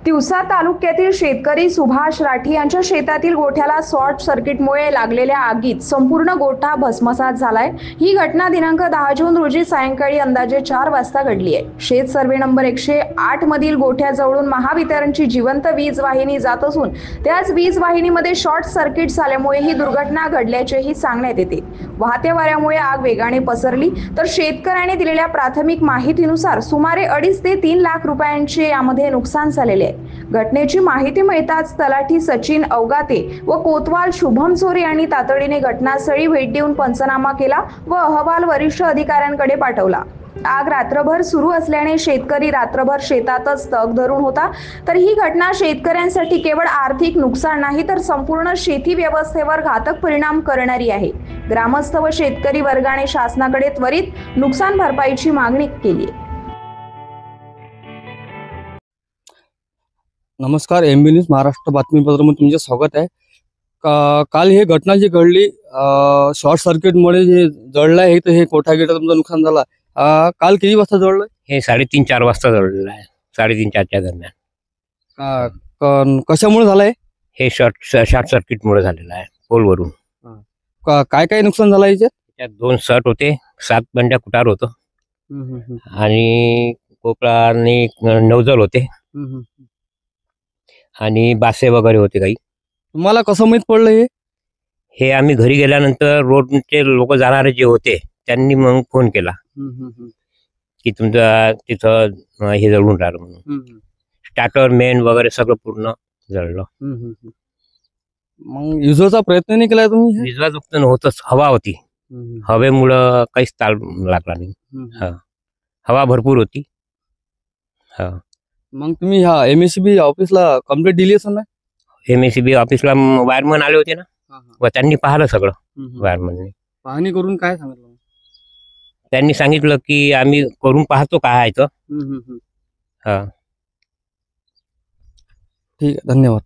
तिवसा तालुक्यातील शेतकरी सुभाष राठी यांच्या शेतातील गोठ्याला शॉर्ट सर्किटमुळे लागलेल्या आगीत संपूर्ण गोठा भस्मसात झालाय। ही घटना दिनांक 10 जून रोजी सायंकाळी अंदाजे 4 वाजता घडली आहे। शेत सर्वे नंबर 108 मधील गोठ्याजवळून महावितरणची जिवंत वीज वाहिनी जात असून त्याच वीज वाहिनीमध्ये शॉर्ट सर्किट झाल्यामुळे ही दुर्घटना घडल्याचेही सांगण्यात येते। वाहत्या वाऱ्यामुळे आग वेगाने पसरली तर शेतकऱ्याने दिलेल्या प्राथमिक माहितीनुसार सुमारे 2.5 ते 3 लाख रुपयांचे यामध्ये नुकसान झालेले आहे। घटनेची माहिती मिळताच तलाठी सचिन अवगाते व कोतवाल शुभम चोरी यांनी तातडीने घटनास्थळी भेट देऊन पंचनामा केला व अहवाल वरिष्ठ अधिकाऱ्यांकडे पाठवला। आग रात्रभर सुरू असल्याने शेतकरी रात्रभर शेतातच तग धरून होता। तर ही घटना शेतकऱ्यांसाठी केवळ आर्थिक नुकसान नाही तर संपूर्ण शेती व्यवस्थेवर घातक परिणाम करणारी आहे। ग्रामस्थ व शेतकरी वर्गाने शासनाकडे त्वरित नुकसान भरपाईची मागणी केली आहे। नमस्कार, एमबी न्यूज महाराष्ट्र बातमीपत्रामध्ये तुमचे स्वागत आहे। काल ही घटना जी घडली शॉर्ट सर्किटमुळे जे जळलं आहे तर हे कोठा गेटा तुमचं नुकसान झाला। काल किती वाजता जळलं? हे 3:30-4 वाजता जळलेलं आहे। 3:30-4च्या दरम्यान। कशामुळे झालंय? हे शॉर्ट सर्किटमुळे झालेलं आहे पोलवरून। काय काय नुकसान झालं याच्यात? त्यात 2 सट होते, 7 बंड्या कुटार होतं आणि कोपरा आणि नवजल होते आणि बासे वगैरे होते काही। तुम्हाला कसं माहित पडलं हे आम्ही घरी गेल्यानंतर रोडचे लोक जाणारे जे होते त्यांनी मग फोन केला की तुमचं तिथं हे जळून राहिलं म्हणून। स्टार्टर मेन वगैरे सगळं पूर्ण जळलं। मग युजरचा प्रयत्न नाही केलाय तुम्ही? विजवाजुक्त नव्हतंच, हवा होती। हवेमुळं काहीच ताल लागला नाही। हवा भरपूर होती। मग तुम्ही ह्या एमएससीबी ऑफिसला कंप्लेंट दिली असेल ना? एमएससीबी ऑफिसला वायरमन आले होते ना व त्यांनी पाहिलं सगळं। वायरमनने पाहणी करून काय सांगितलं? त्यांनी सांगितलं की आम्ही करून पाहतो काय आहे तर। ठीक आहे, धन्यवाद।